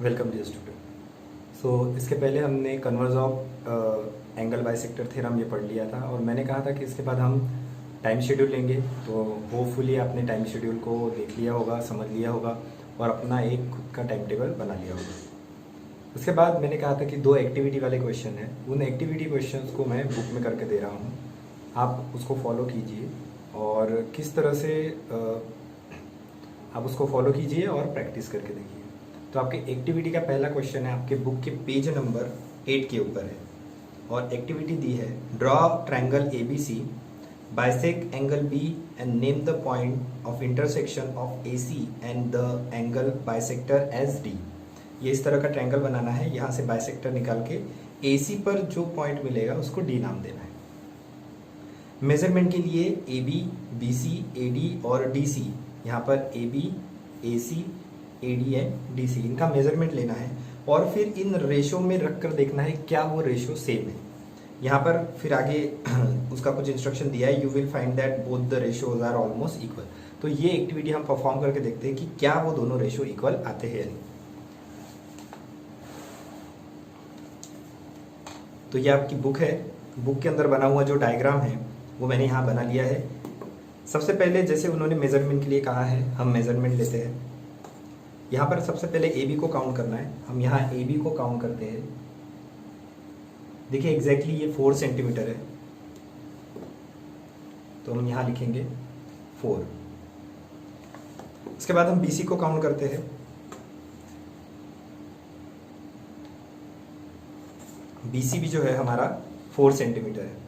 Welcome dear student. सो इसके पहले हमने converse of angle bisector theorem ये पढ़ लिया था और मैंने कहा था कि इसके बाद हम टाइम शेड्यूल लेंगे। तो होपफुली आपने टाइम शेड्यूल को देख लिया होगा, समझ लिया होगा और अपना एक खुद का टाइम टेबल बना लिया होगा। उसके बाद मैंने कहा था कि 2 एक्टिविटी वाले क्वेश्चन हैं, उन एक्टिविटी क्वेश्चंस को मैं बुक में करके दे रहा हूँ, आप उसको फॉलो कीजिए और किस तरह से आप उसको फॉलो कीजिए और प्रैक्टिस करके देखिए। तो आपके एक्टिविटी का पहला क्वेश्चन है, आपके बुक के पेज नंबर 8 के ऊपर है और एक्टिविटी दी है draw triangle ABC, bisect angle B and name the point of intersection of AC and the angle bisector as D। ये इस तरह का ट्रायंगल बनाना है, यहाँ से बाइसेक्टर निकाल के AC पर जो पॉइंट मिलेगा उसको D नाम देना है। मेजरमेंट के लिए AB, BC, AD और DC, यहाँ पर AB, AC, AD and DC इनका मेजरमेंट लेना है और फिर इन रेशो में रख कर देखना है क्या वो रेशो सेम है। यहाँ पर फिर आगे उसका कुछ इंस्ट्रक्शन दिया है, you will find that both the ratios are almost equal. तो ये एक्टिविटी हम परफॉर्म करके देखते हैं कि क्या वो दोनों रेशो इक्वल आते हैं या नहीं। तो ये आपकी बुक है, बुक के अंदर बना हुआ जो डायग्राम है वो मैंने यहाँ बना लिया है। सबसे पहले जैसे उन्होंने मेजरमेंट के लिए कहा है, हम मेजरमेंट लेते हैं। यहाँ पर सबसे पहले AB को काउंट करना है, हम यहाँ AB को काउंट करते हैं। देखिए एग्जैक्टली ये 4 सेंटीमीटर है, तो हम यहाँ लिखेंगे 4। उसके बाद हम BC को काउंट करते हैं। BC भी जो है हमारा 4 सेंटीमीटर है।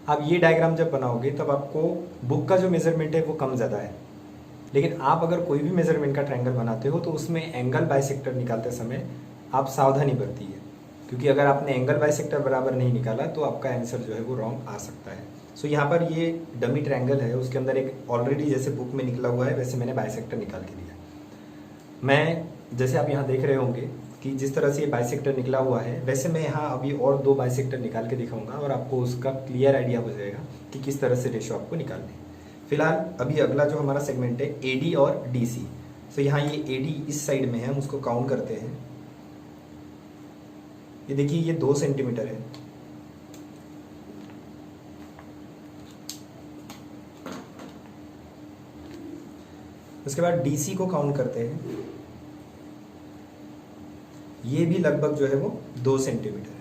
अब ये डायग्राम जब बनाओगे तब आपको बुक का जो मेजरमेंट है वो कम ज़्यादा है, लेकिन आप अगर कोई भी मेजरमेंट का ट्रायंगल बनाते हो तो उसमें एंगल बाइसेक्टर निकालते समय आप सावधानी बरतिए, क्योंकि अगर आपने एंगल बाइसेक्टर बराबर नहीं निकाला तो आपका आंसर जो है वो रॉन्ग आ सकता है। सो यहाँ पर ये डमी ट्रायंगल है, उसके अंदर एक ऑलरेडी जैसे बुक में निकला हुआ है वैसे मैंने बाइसेक्टर निकाल के दिया। मैं जैसे आप यहाँ देख रहे होंगे कि जिस तरह से ये बाइसेक्टर निकला हुआ है वैसे मैं यहाँ अभी और 2 बाइसेक्टर निकाल के दिखाऊंगा और आपको उसका क्लियर आइडिया हो जाएगा कि किस तरह से रेशो आपको निकालनी है। फिलहाल अभी अगला जो हमारा सेगमेंट है AD और DC। तो यहाँ ये AD इस साइड में है, हम उसको काउंट करते हैं। ये देखिए ये 2 सेंटीमीटर है। उसके बाद DC को काउंट करते हैं, ये भी लगभग जो है वो 2 सेंटीमीटर है।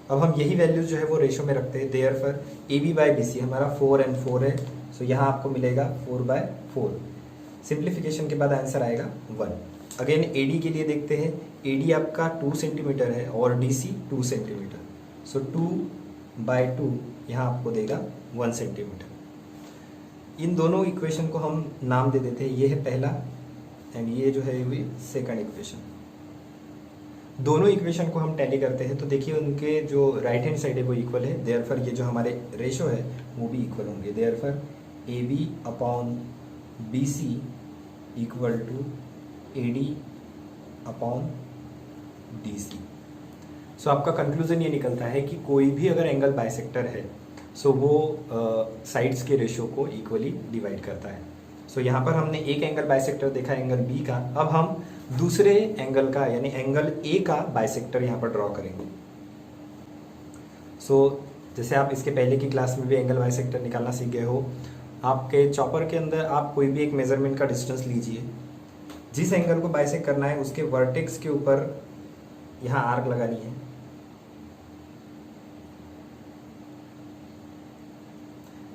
अब हम यही वैल्यूज जो है वो रेशो में रखते हैं। देयरफॉर AB बाय BC हमारा 4 and 4 है, सो यहाँ आपको मिलेगा 4/4। सिंप्लीफिकेशन के बाद आंसर आएगा 1। अगेन AD के लिए देखते हैं, AD आपका 2 सेंटीमीटर है और DC 2 सेंटीमीटर, सो 2/2 यहाँ आपको देगा 1 सेंटीमीटर। इन दोनों इक्वेशन को हम नाम दे देते हैं, ये है पहला एंड ये जो है ये सेकंड इक्वेशन। दोनों इक्वेशन को हम टैली करते हैं तो देखिए उनके जो राइट हैंड साइड है वो इक्वल है, देयरफॉर ये जो हमारे रेशो है वो भी इक्वल होंगे। Therefore AB/BC equal to AD/DC। सो आपका कंक्लूजन ये निकलता है कि कोई भी अगर एंगल बाइसेक्टर है सो वो साइड्स के रेशो को इक्वली डिवाइड करता है। सो यहाँ पर हमने एक एंगल बाइसेक्टर देखा एंगल B का, अब हम दूसरे एंगल का यानी एंगल A का बाइसेक्टर यहाँ पर ड्रॉ करेंगे। सो जैसे आप इसके पहले की क्लास में भी एंगल बाइसेक्टर निकालना सीख गए हो, आपके चॉपर के अंदर आप कोई भी एक मेजरमेंट का डिस्टेंस लीजिए, जिस एंगल को बाइसेक्ट करना है उसके वर्टेक्स के ऊपर यहाँ आर्क लगानी है।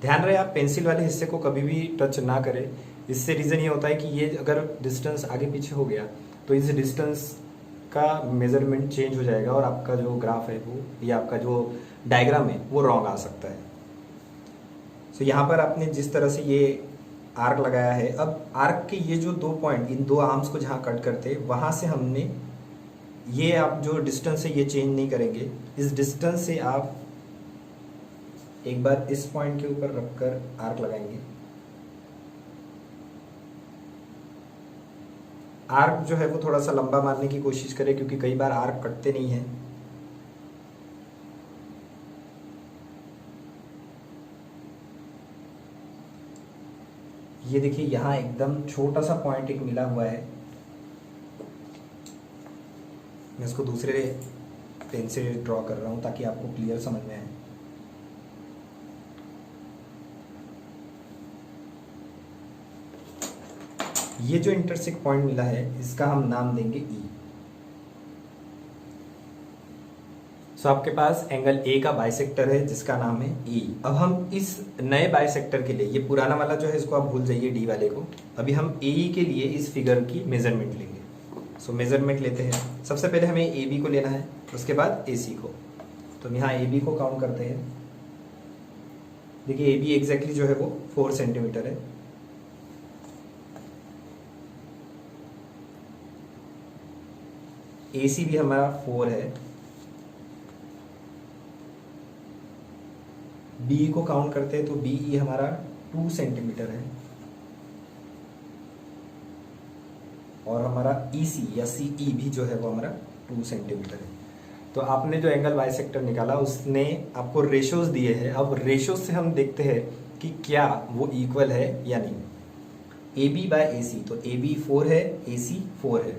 ध्यान रहे आप पेंसिल वाले हिस्से को कभी भी टच ना करें, इससे रीज़न ये होता है कि ये अगर डिस्टेंस आगे पीछे हो गया तो इस डिस्टेंस का मेजरमेंट चेंज हो जाएगा और आपका जो ग्राफ है वो या आपका जो डायग्राम है वो रॉन्ग आ सकता है। सो यहाँ पर आपने जिस तरह से ये आर्क लगाया है, अब आर्क के ये जो 2 पॉइंट, इन 2 आर्म्स को जहाँ कट करते वहाँ से हमने ये आप जो डिस्टेंस है ये चेंज नहीं करेंगे। इस डिस्टेंस से आप एक बार इस पॉइंट के ऊपर रखकर आर्क लगाएंगे। आर्क जो है वो थोड़ा सा लंबा मारने की कोशिश करें क्योंकि कई बार आर्क कटते नहीं हैं। ये देखिए यहाँ एकदम छोटा सा पॉइंट एक मिला हुआ है, मैं इसको दूसरे पेन से ड्रॉ कर रहा हूँ ताकि आपको क्लियर समझ में आए। ये जो इंटरसेक्ट पॉइंट मिला है इसका हम नाम देंगे ई। सो आपके पास एंगल ए का बाइसेक्टर है जिसका नाम है ई। अब हम इस नए बाइसेक्टर के लिए, ये पुराना वाला जो है इसको आप भूल जाइए डी वाले को, अभी हम ए के लिए इस फिगर की मेजरमेंट लेंगे। सो मेजरमेंट लेते हैं। सबसे पहले हमें ए बी को लेना है, उसके बाद ए सी को। तो हम यहाँ ए बी को काउंट करते हैं। देखिए ए बी एग्जैक्टली जो है वो 4 सेंटीमीटर है। ए सी भी हमारा 4 है। बी को काउंट करते हैं तो बी ई हमारा 2 सेंटीमीटर है। और हमारा ई सी या सी ई भी जो है वो हमारा 2 सेंटीमीटर है। तो आपने जो एंगल बाइसेक्टर निकाला उसने आपको रेशोज दिए हैं। अब रेशोज से हम देखते हैं कि क्या वो इक्वल है या नहीं। ए बी बाय ए सी, तो ए बी 4 है, ए सी 4 है।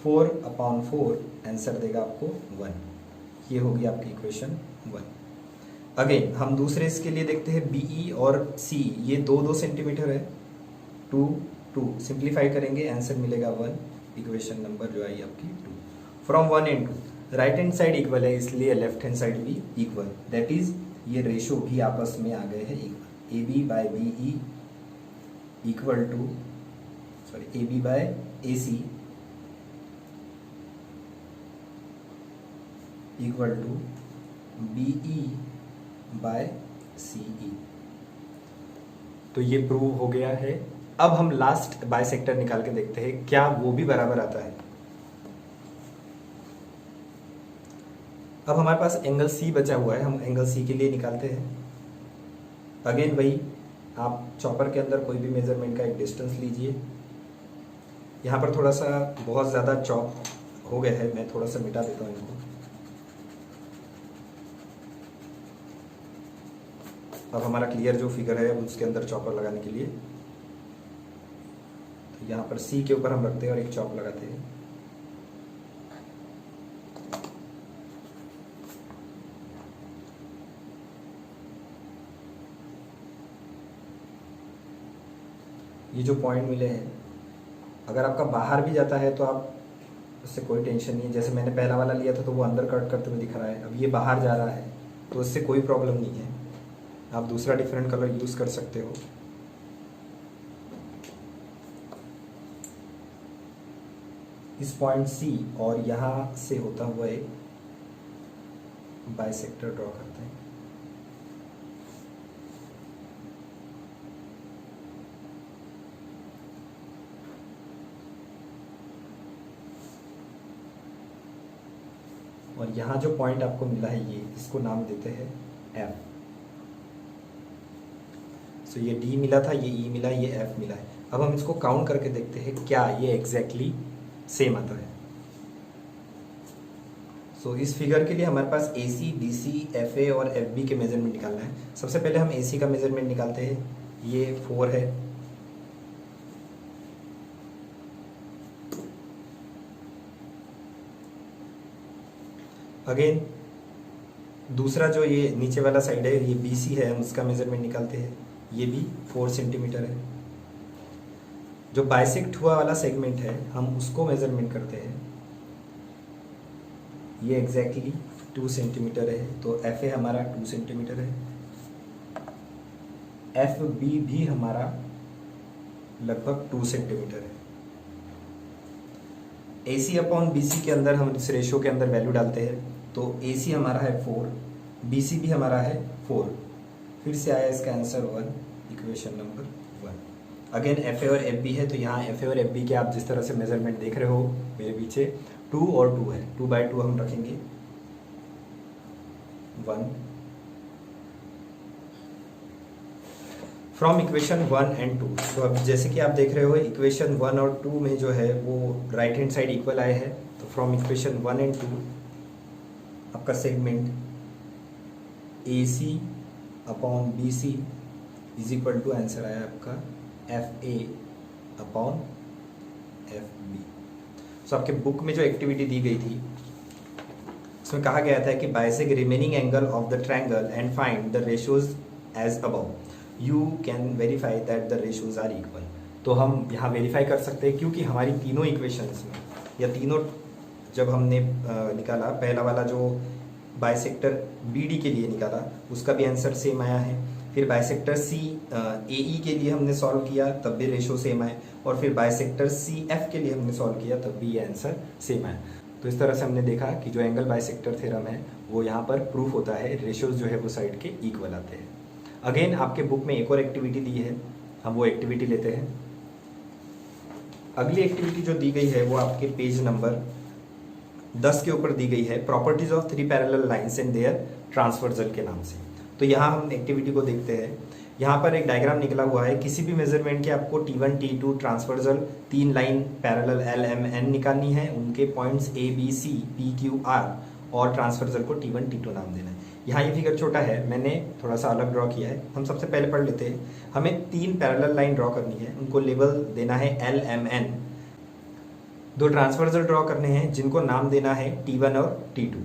4/4 आंसर देगा आपको 1। ये होगी आपकी इक्वेशन 1। अगेन हम दूसरे इसके लिए देखते हैं बीई और सी, ये 2-2 सेंटीमीटर है। 2 2 सिंप्लीफाई करेंगे आंसर मिलेगा 1। इक्वेशन नंबर जो आई आपकी 2। From 1 and 2 right hand side equal है इसलिए लेफ्ट हैंड साइड भी इक्वल, दैट इज ये रेशो भी आपस में आ गए हैं equal. A B by B E equal to, sorry, A B by A C equal to B E by C E. तो ये प्रूव हो गया है। अब हम लास्ट बाइसेक्टर निकाल के देखते हैं क्या वो भी बराबर आता है। अब हमारे पास एंगल सी बचा हुआ है, हम एंगल सी के लिए निकालते हैं। अगेन वही, आप चॉपर के अंदर कोई भी मेजरमेंट का एक डिस्टेंस लीजिए। यहाँ पर थोड़ा सा बहुत ज़्यादा चॉप हो गया है, मैं थोड़ा सा मिटा देता हूँ इनको। अब हमारा क्लियर जो फिगर है उसके अंदर चॉपर लगाने के लिए, तो यहाँ पर सी के ऊपर हम रखते हैं और एक चॉप लगाते हैं। ये जो पॉइंट मिले हैं, अगर आपका बाहर भी जाता है तो आप उससे कोई टेंशन नहीं है। जैसे मैंने पहला वाला लिया था तो वो अंदर कट करते हुए दिख रहा है, अब ये बाहर जा रहा है तो उससे कोई प्रॉब्लम नहीं है। आप दूसरा डिफरेंट कलर यूज कर सकते हो। इस पॉइंट सी और यहाँ से होता हुआ एक बाइसेक्टर ड्रॉ करते हैं। और यहाँ जो पॉइंट आपको मिला है ये, इसको नाम देते हैं एफ। सो ये डी मिला था, ये ई मिला, ये एफ मिला है। अब हम इसको काउंट करके देखते हैं क्या ये एग्जैक्टली सेम आता है। सो इस फिगर के लिए हमारे पास ए सी, बी सी, एफ ए और एफ बी के मेजरमेंट निकालना है। सबसे पहले हम ए सी का मेजरमेंट निकालते हैं। ये 4 है। अगेन दूसरा जो ये नीचे वाला साइड है ये बी सी है, हम उसका मेजरमेंट निकालते हैं। ये भी 4 सेंटीमीटर है। जो बाइसेक्ट हुआ वाला सेगमेंट है हम उसको मेजरमेंट करते हैं। ये एग्जैक्टली 2 सेंटीमीटर है, तो एफ ए हमारा 2 सेंटीमीटर है। एफ बी भी हमारा लगभग 2 सेंटीमीटर है। ए सी अपॉन बी सी के अंदर हम इस रेशो के अंदर वैल्यू डालते हैं, तो ए सी हमारा है 4, बी सी भी हमारा है 4। फिर से आया इसका answer 1, equation number 1। Again F A और एफ बी है, तो यहाँ एफ ए और एफ बी के आप जिस तरह से मेजरमेंट देख रहे हो मेरे पीछे, 2 और 2 है, 2/2 हम रखेंगे 1। फ्रॉम इक्वेशन 1 एंड 2, तो अब जैसे कि आप देख रहे हो इक्वेशन 1 और 2 में जो है वो राइट हैंड साइड इक्वल आए हैं। तो फ्रॉम इक्वेशन 1 एंड 2 आपका segment A C upon B C is equal to answer आया आपका F A upon F B. So आपके बुक में जो एक्टिविटी दी गई थी उसमें कहा गया था कि bisect remaining angle of the triangle and find the ratios as above, you can verify that the ratios are equal. तो हम यहाँ वेरीफाई कर सकते हैं क्योंकि हमारी तीनों इक्वेशंस में या तीनों जब हमने निकाला, पहला वाला जो बाइसेक्टर बी डी के लिए निकाला उसका भी आंसर सेम आया है, फिर बाइसेक्टर सी ए ई के लिए हमने सॉल्व किया तब भी रेशो सेम आए, और फिर बाइसेक्टर सी एफ के लिए हमने सॉल्व किया तब भी ये आंसर सेम आया। तो इस तरह से हमने देखा कि जो एंगल बाइसेक्टर थ्योरम है वो यहाँ पर प्रूफ होता है, रेशियोज जो है वो साइड के इक्वल आते हैं। अगेन आपके बुक में एक और एक्टिविटी दी है, हम वो एक्टिविटी लेते हैं। अगली एक्टिविटी जो दी गई है वो आपके पेज नंबर 10 के ऊपर दी गई है, properties of three parallel lines and their transversal के नाम से। तो यहाँ हम एक्टिविटी को देखते हैं। यहाँ पर एक डायग्राम निकला हुआ है, किसी भी मेजरमेंट के आपको T1 T2 transversal 3 line parallel L M N निकालनी है, उनके points A B C P Q R और ट्रांसवर्सल को T1 T2 नाम देना है। यहाँ ये फिगर छोटा है, मैंने थोड़ा सा अलग ड्रॉ किया है, हम सबसे पहले पढ़ लेते हैं। हमें 3 पैरेलल लाइन ड्रॉ करनी है, उनको लेवल देना है L M N। 2 transversal draw करने हैं जिनको नाम देना है T1 और T2।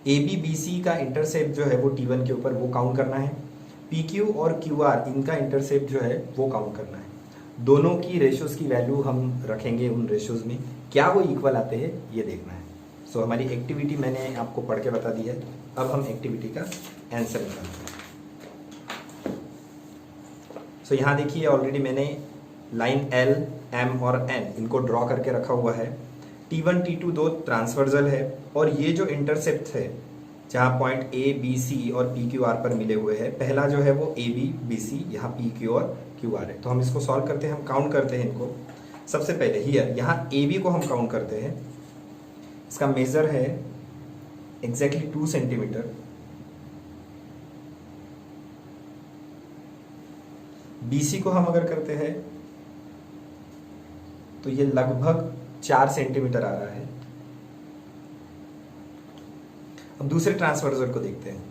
A B B C का इंटरसेप्ट जो है वो T1 के ऊपर वो काउंट करना है, पी क्यू और क्यू आर इनका इंटरसेप्ट जो है वो काउंट करना है। दोनों की रेशियोज की वैल्यू हम रखेंगे, उन रेशियोज में क्या वो इक्वल आते हैं ये देखना है। सो हमारी एक्टिविटी मैंने आपको पढ़ के बता दी है, अब हम एक्टिविटी का आंसर निकालते हैं। सो यहाँ देखिए ऑलरेडी मैंने लाइन L, M और N इनको ड्रॉ करके रखा हुआ है। T1 T2 दो ट्रांसवर्सल है और ये जो इंटरसेप्ट है जहाँ पॉइंट A B C और P Q R पर मिले हुए हैं, पहला जो है वो A B B C, यहाँ P Q और Q R है। तो हम इसको सॉल्व करते हैं, हम काउंट करते हैं इनको। सबसे पहले हियर यहाँ A B को हम काउंट करते हैं, इसका मेजर है एग्जैक्टली 2 सेंटीमीटर। BC को हम अगर करते हैं तो ये लगभग 4 सेंटीमीटर आ रहा है। अब दूसरे ट्रांसवर्सल को देखते हैं,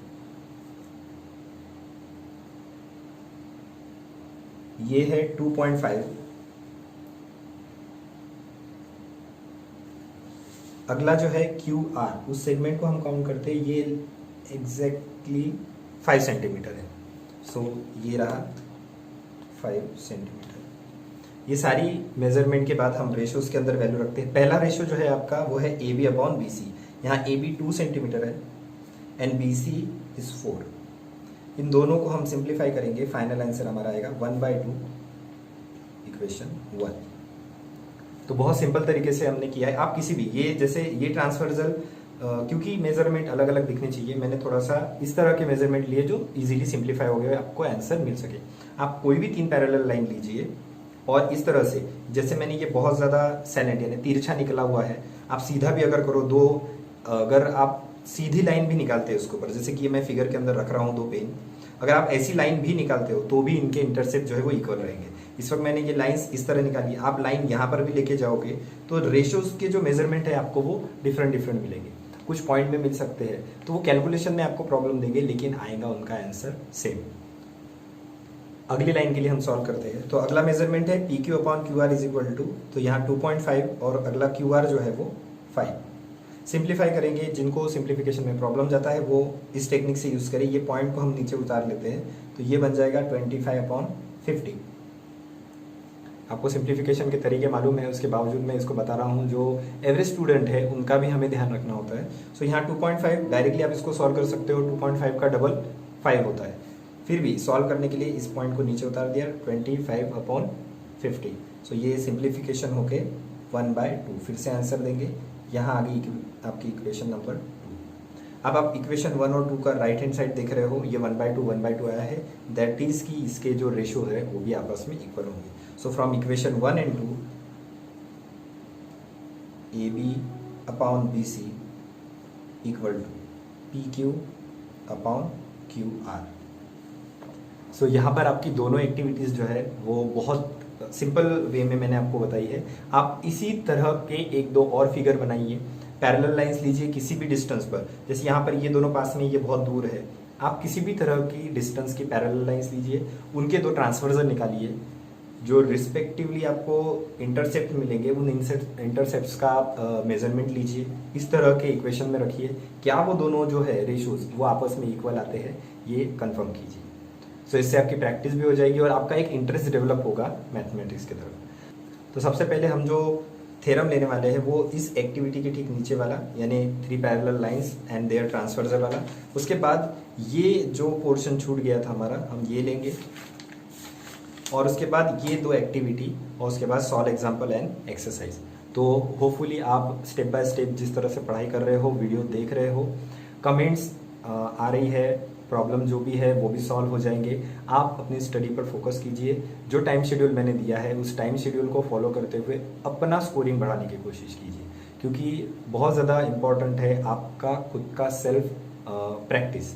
ये है 2.5। अगला जो है QR, उस सेगमेंट को हम काउंट करते हैं, ये एग्जैक्टली 5 सेंटीमीटर है। सो ये रहा 5 सेंटीमीटर। ये सारी मेजरमेंट के बाद हम रेशियोज के अंदर वैल्यू रखते हैं। पहला रेशियो जो है आपका वो है AB अपॉन BC। यहाँ AB 2 सेंटीमीटर है एंड BC इज 4। इन दोनों को हम सिंप्लीफाई करेंगे, फाइनल आंसर हमारा आएगा 1/2 इक्वेशन 1। तो बहुत सिंपल तरीके से हमने किया है। आप किसी भी ये जैसे ये ट्रांसवर्सल क्योंकि मेजरमेंट अलग अलग दिखने चाहिए, मैंने थोड़ा सा इस तरह के मेजरमेंट लिए जो इजीली सिंप्लीफाई हो गए, आपको आंसर मिल सके। आप कोई भी 3 पैरेलल लाइन लीजिए और इस तरह से, जैसे मैंने ये बहुत ज़्यादा सैलेंट यानी तिरछा निकला हुआ है, आप सीधा भी अगर करो, अगर आप सीधी लाइन भी निकालते हैं उसके ऊपर, जैसे कि मैं फिगर के अंदर रख रहा हूँ 2 पेन, अगर आप ऐसी लाइन भी निकालते हो तो भी इनके इंटरसेप्ट जो है वो इक्वल रहेंगे। इस वक्त मैंने ये लाइंस इस तरह निकाली, आप लाइन यहाँ पर भी लेके जाओगे तो रेशियोज के जो मेजरमेंट है आपको वो डिफरेंट मिलेंगे, कुछ पॉइंट में मिल सकते हैं, तो वो कैलकुलेशन में आपको प्रॉब्लम देंगे, लेकिन आएगा उनका आंसर सेम। अगली लाइन के लिए हम सॉल्व करते हैं। तो अगला मेजरमेंट है P Q upon Q R is equal to, तो यहाँ 2.5 और अगला क्यू आर जो है वो 5। सिंप्लीफाई करेंगे, जिनको सिंप्लीफिकेशन में प्रॉब्लम जाता है वो इस टेक्निक से यूज करें। ये पॉइंट को हम नीचे उतार लेते हैं, तो ये बन जाएगा 25/50। आपको सिंप्लीफिकेशन के तरीके मालूम है, उसके बावजूद मैं इसको बता रहा हूँ, जो एवरेज स्टूडेंट है उनका भी हमें ध्यान रखना होता है। सो यहाँ 2.5 डायरेक्टली आप इसको सॉल्व कर सकते हो, 2.5 का डबल 5 होता है। फिर भी सॉल्व करने के लिए इस पॉइंट को नीचे उतार दिया, 25/50। सो ये सिंप्लीफिकेशन होके 1/2। फिर से आंसर देंगे, यहाँ आ गई आपकी इक्वेशन नंबर 2। अब आप इक्वेशन 1 और 2 का राइट हैंड साइड देख रहे हो, ये 1/2 आया है, दैट इज कि इसके जो रेशियो है वो भी आपस में इक्वल होंगे। So from equation 1 and 2, AB upon BC equal to PQ upon QR। So यहाँ पर आपकी दोनों एक्टिविटीज जो है वो बहुत सिंपल वे में मैंने आपको बताई है। आप इसी तरह के 1-2 और फिगर बनाइए, पैरेलल लाइंस लीजिए किसी भी डिस्टेंस पर, जैसे यहाँ पर ये दोनों पास में, ये बहुत दूर है, आप किसी भी तरह की डिस्टेंस की पैरेलल लाइंस लीजिए, उनके 2 ट्रांसवर्सल निकालिए, जो रिस्पेक्टिवली आपको इंटरसेप्ट मिलेंगे उन इंटरसेप्ट्स का आप मेजरमेंट लीजिए, इस तरह के इक्वेशन में रखिए, क्या वो दोनों जो है रेशियोज वो आपस में इक्वल आते हैं, ये कंफर्म कीजिए। सो इससे आपकी प्रैक्टिस भी हो जाएगी और आपका एक इंटरेस्ट डेवलप होगा मैथमेटिक्स की तरफ। तो सबसे पहले हम जो थ्योरम लेने वाले हैं वो इस एक्टिविटी के ठीक नीचे वाला, यानी 3 parallel lines and their transversal वाला। उसके बाद ये जो पोर्शन छूट गया था हमारा, हम ये लेंगे, और उसके बाद ये 2 एक्टिविटी, और उसके बाद सॉल्व एग्जाम्पल एंड एक्सरसाइज। तो होपफुली आप स्टेप बाय स्टेप जिस तरह से पढ़ाई कर रहे हो, वीडियो देख रहे हो, कमेंट्स आ रही है, प्रॉब्लम जो भी है वो भी सॉल्व हो जाएंगे। आप अपनी स्टडी पर फोकस कीजिए, जो टाइम शेड्यूल मैंने दिया है उस टाइम शेड्यूल को फॉलो करते हुए अपना स्कोरिंग बढ़ाने की कोशिश कीजिए, क्योंकि बहुत ज़्यादा इम्पॉर्टेंट है आपका खुद का सेल्फ प्रैक्टिस।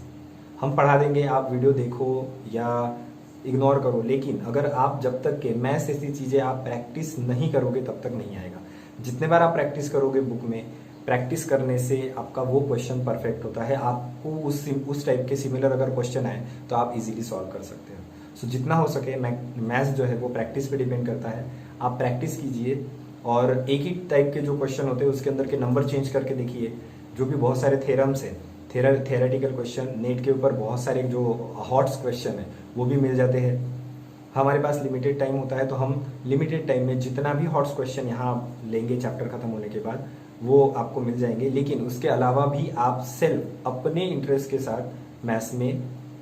हम पढ़ा देंगे, आप वीडियो देखो या इग्नोर करो, लेकिन अगर आप जब तक के मैथ्स ऐसी चीज़ें आप प्रैक्टिस नहीं करोगे तब तक नहीं आएगा। जितने बार आप प्रैक्टिस करोगे बुक में, प्रैक्टिस करने से आपका वो क्वेश्चन परफेक्ट होता है। आपको उस टाइप के सिमिलर अगर क्वेश्चन आए तो आप इजीली सॉल्व कर सकते हो। सो जितना हो सके मैथ्स जो है वो प्रैक्टिस पे डिपेंड करता है। आप प्रैक्टिस कीजिए और एक ही टाइप के जो क्वेश्चन होते हैं उसके अंदर के नंबर चेंज करके देखिए। जो भी बहुत सारे थ्योरम्स हैं, थ्योरेटिकल क्वेश्चन, नेट के ऊपर बहुत सारे जो हॉट्स क्वेश्चन है वो भी मिल जाते हैं। हमारे पास लिमिटेड टाइम होता है तो हम लिमिटेड टाइम में जितना भी हॉट्स क्वेश्चन यहाँ लेंगे चैप्टर खत्म होने के बाद वो आपको मिल जाएंगे। लेकिन उसके अलावा भी आप सेल्फ अपने इंटरेस्ट के साथ मैथ्स में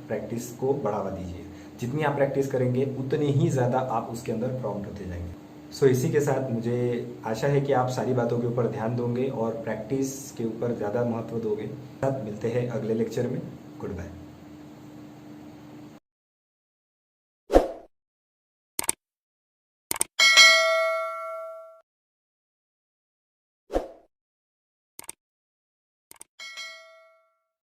प्रैक्टिस को बढ़ावा दीजिए। जितनी आप प्रैक्टिस करेंगे उतने ही ज़्यादा आप उसके अंदर प्रॉम्प्ट होते जाएंगे। सो इसी के साथ मुझे आशा है कि आप सारी बातों के ऊपर ध्यान दोगे और प्रैक्टिस के ऊपर ज़्यादा महत्व दोगे। साथ मिलते हैं अगले लेक्चर में। Good bye.